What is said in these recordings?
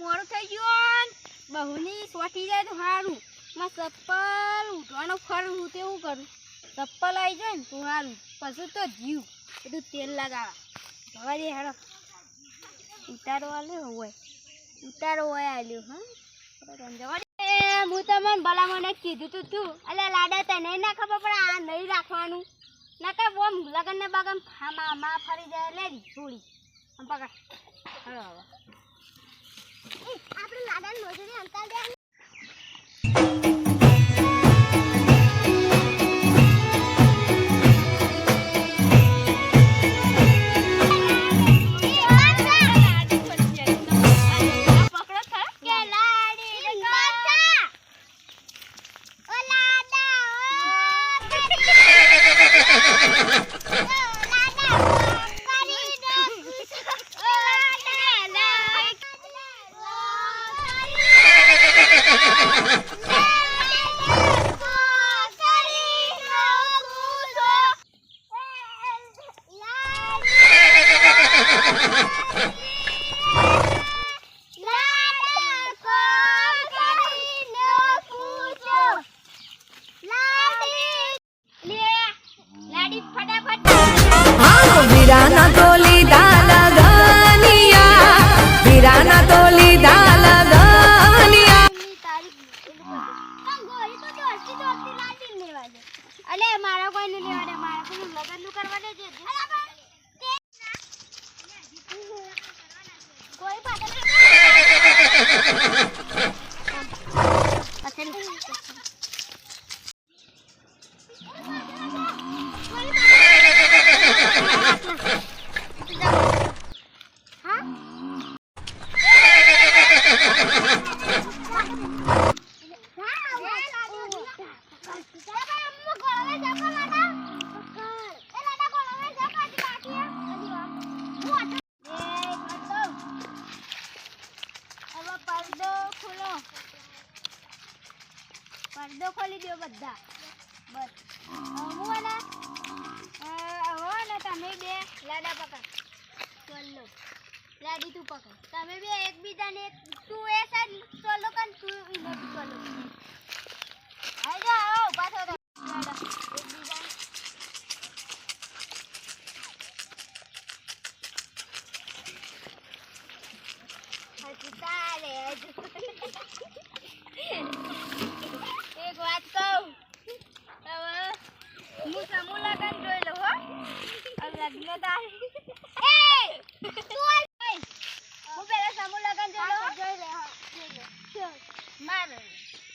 મોડું થઈ ગયું બહુની સોટી જાય તો સારું માં ચપ્પલ ઉઠવાનો ખરું હું તેવું કરું ચપ્પલ આવી જાય ને તો સારું પછી તો જીવ બધું તેલ લગાવા જવા દે હેડો ઉતારો આલ્યો હોય ઉતારો હોય આલ્યો હા જવા દે હું તમને ભલામણ કીધું તું અલે લાડા તને ના ખબર પડે આ નહીં રાખવાનું ના કે બોમ લગન ને બગન માં ફરી જાય લે છોડી પકડ હેડો હવે આપણે લાડા મોજરી અંતર દે वीराना तोली दाल गनिया वीराना तोली दाल गनिया અલે મારા કોઈ નહીં લેવા દે મારા કોઈ લગન નું કરવા દે કોઈ પાછળ पर्दो खोली दो बद्दा बस हुआ ना तमे बे लाडा पकड़ चलो लाडी तू पकड़ तमे बे एक बीजा ने तू ऐसा चलो कन तू इने भी चलो आ जाओ पाछो तो लाडा एक बीजा हसीता ले एक बात कहूं હવે હું સમૂહ લગન જોઈ લો હો લગ્ન તારી એ તું હું પેલા સમૂહ લગન જોઈ લે હા માર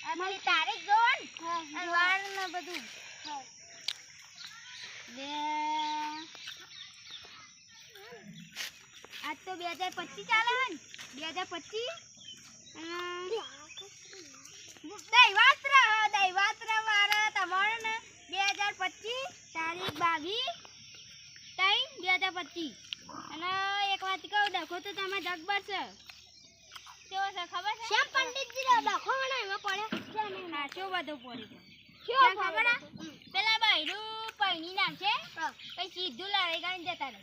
આ મારી તારીખ જોવો ને વાર ને બધું બે આજ તો 2025 ચાલે હે ને 2025 દૈવાત્ર વાળા તમારે ને 2025 તારીખ 22/3/2025 અને એક વાત કહું ડખો તો તમે જગબર છે કેવો છે ખબર છે શ્યામ પંડિતજી નો ડખો મને એમાં પડ્યો હા શું બધું પડ્યું શું ખબર પેલા બૈરું પૈણી નામ છે પછી સીધું લડાઈ કરીને જતા રહે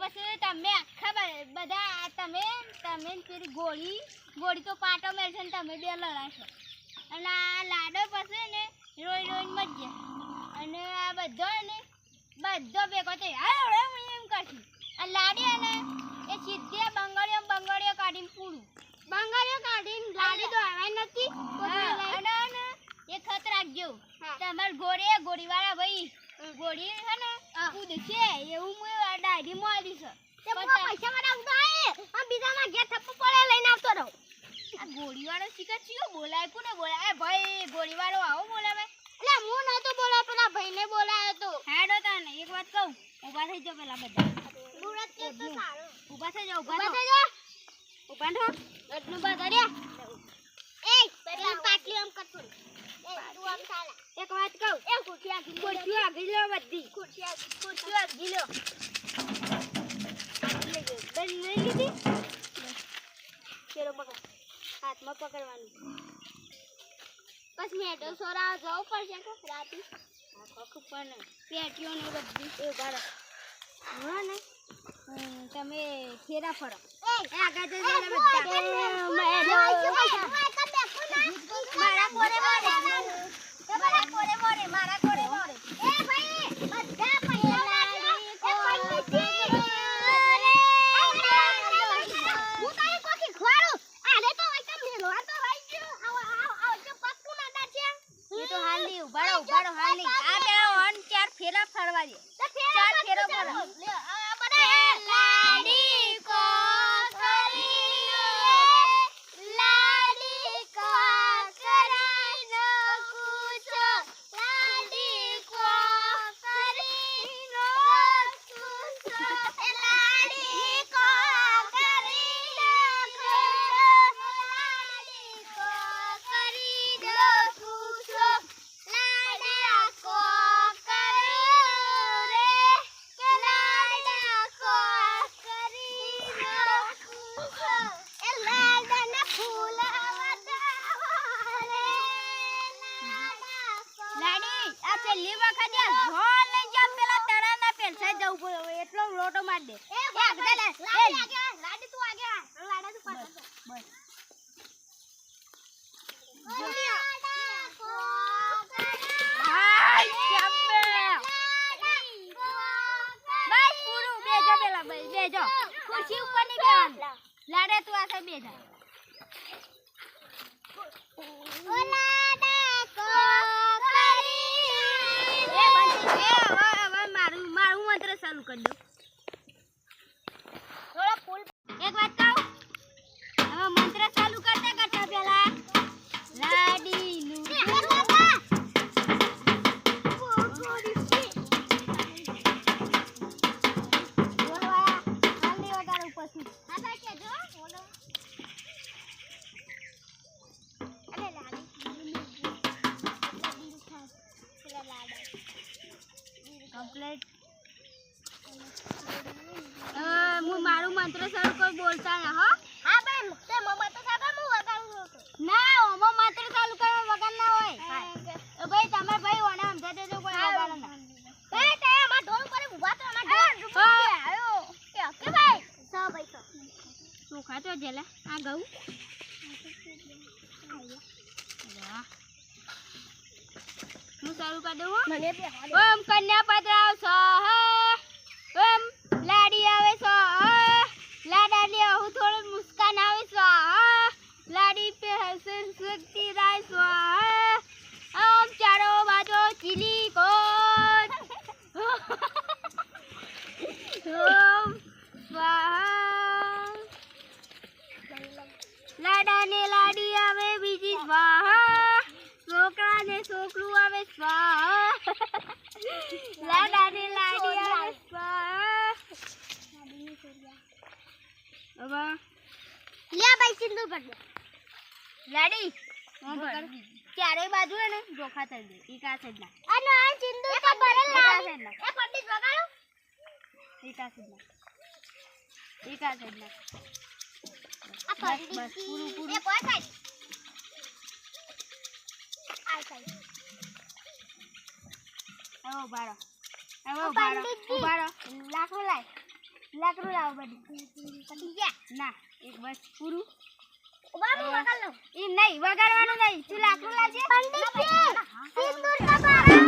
પછી તમે આખા બધા તમે પેલી ગોળી તો પાટો મેળશે ને તમે બે લડાશો અને આ લાડો પછી ને રોઈ રોઈને મજ્જે અને આ બધો ભેગો થઈ હું એમ કરશું આ લાડી અને એ સીધી બંગડીઓ કાઢીને પૂરું બંગડીઓ કાઢીને લાડી તો આવાય નથી અને એ ખત રાખજો તમાર ગોળીવાળા ભાઈ ગોળી હે ને કૂદ છે એવું હું ડાયરી માં આવી છે પૈસા મારા ઉડાય આ બીજાના ઘેર થપ્પો પડે લઈને આવતો રહો આ ગોળીવાળો શીખર ચિયો બોલાય કોને બોલાય ભાઈ ગોળીવાળો આવો બોલાવે એટલે હું નતો બોલા પેલા ભાઈને બોલાયો તો હેડો તાને એક વાત કહું ઊભા થઈ જાવ પેલા બધા મુરત કે તો સારો ઊભા થઈ જાવ ઊભા થો એટલું બા કર્યા એ પેલા પાટલી આમ કરતો એ તું આમ સાલા એક વાત કહું એ ખુરશી આગી લો બધી ખુરશી આગી લો બન લઈ લીધી ચલો પકડ હાથમાં પકડવાનું બસ મેડો સોરા જવું પડશે કે રાતી આખો પણ પેટીઓ ને બધી એ ઉભા હા ને તમે ફેરા ફરો એ આગળ જઈને બધા મારા કોરે મોરે મારા કોરે મોરે મારા કોરે મોરે એ ભાઈ બધા પૈસા એ પંડિતજી હું તારે કોકી ખવાડું આને તો આઈટમ મેલો આ તો ભાઈ જો આવ જો પક્કું ના દાચે એ તો હાલ ની ઉભાડો હાલ ની આ પેલા ઓન ચાર ફેરા ફરવા દે ચાર ફેરા ફરવા લે આ બધા લાડી કો કરીને લાડી કો કરાઈનો કૂચો લાડી કો કરીને કૂચો એ લાડી કો કરીને કૂચો લાડી કો કરીને કૂચો લાડા કો કરે કે લાડા કો કરીને કૂચો એ લાડાના ફૂલ લાડી આ છેલ્લી વખત ઢોલ લઈ જા પેલા તળાના પેલસા જવું પડે એટલો લોટો માર દે એ લાડી તું આગે લાડા તું પાછળ બસ લાડા કો હાય ચાબે બસ પૂરું બેજો પેલા બેજો ખુરશી ઉપર ની બેવાનું લાડા તું આ સાઈડ બેજા ઓ લાડા કો મારું મંત્ર ચાલુ કરી દો થોડો ફૂલ એક વાત કહું હવે મંત્ર ચાલુ કરતા પેલા લાડી નું કમ્પ્લીટ હું મારું મંત્ર શરૂ કોઈ બોલતા ના હો હા ભાઈ તે મંત્ર સાગર હું વગાડું ના ઓમો મંત્ર ચાલુ કરવા વગાડ ના હોય ભાઈ તમે ભાઈ ઓને સમજા દેજો કોઈ વગાડ ના ભાઈ તે અમાર ઢોલ પર ઊભા તો અમાર ઢોલ આયો કે ભાઈ સો ભાઈ સો તું ખાતો જેલા આ ગઉ હું ચાલુ કરી દઉં મને ઓમ કન્યા પધરાવ સ્વાહા ઓમ લાડી આવે સ્વાહા લાડા લે હું થોડું મુસ્કાન આવે સ્વાહા લાડી पे हंसे शक्ति राय स्वाहा ओम चारो बाजो चिली कोट ओम स्वाहा लाडा ने लाडी આવે બીજી સ્વાહા છોકરા ને છોકરું આવે સ્વાહા લાડા ને લાડી આવે સ્વાહા હવે લે ભાઈ સિંદૂર કર દે લાડી ચારે બાજુ હે ને જોખા થઈ ગઈ ઈ કા સાઈડ ના અને આ સિંદૂર તો ભરેલ લાડી એ પંડિત વગાડો ઈ કા સાઈડ ના આ પંડિત બસ પૂરું એ કોઈ સાઈડ આ સાઈડ આવો બારો લાકડું લાવ બધી પડી ગયા ના એક બસ પૂરું બાબુ વગાડ લો ઈ નહીં વગાડવાનું નહીં તું લાકડું લાવજે પંડિતજી સિંદૂર કા બારા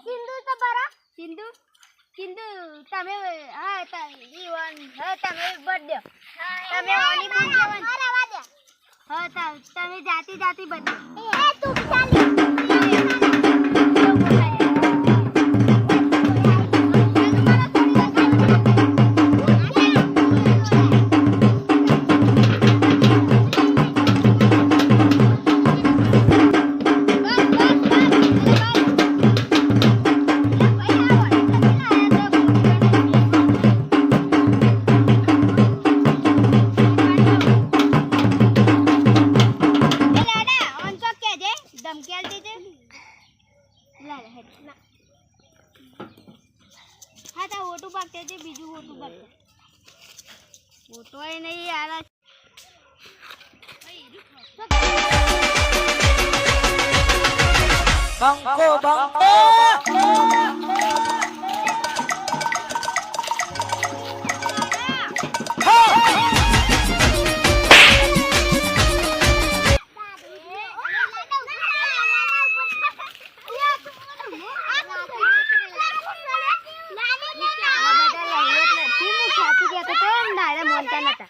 સિંદૂર કા બારા સિંદૂર તમે હા તમે બર્થડે તમે ઓની પૂછવાનું અરે વાદે હા તમે જાતિ બધી એ તું ચાલી હા તા ઓટું પાકતે છે બીજું ઓટું પાકતે ઓટો એ નહીં યાર બંકો સાચું કહેતો તો ને દાડા મોનતા નતા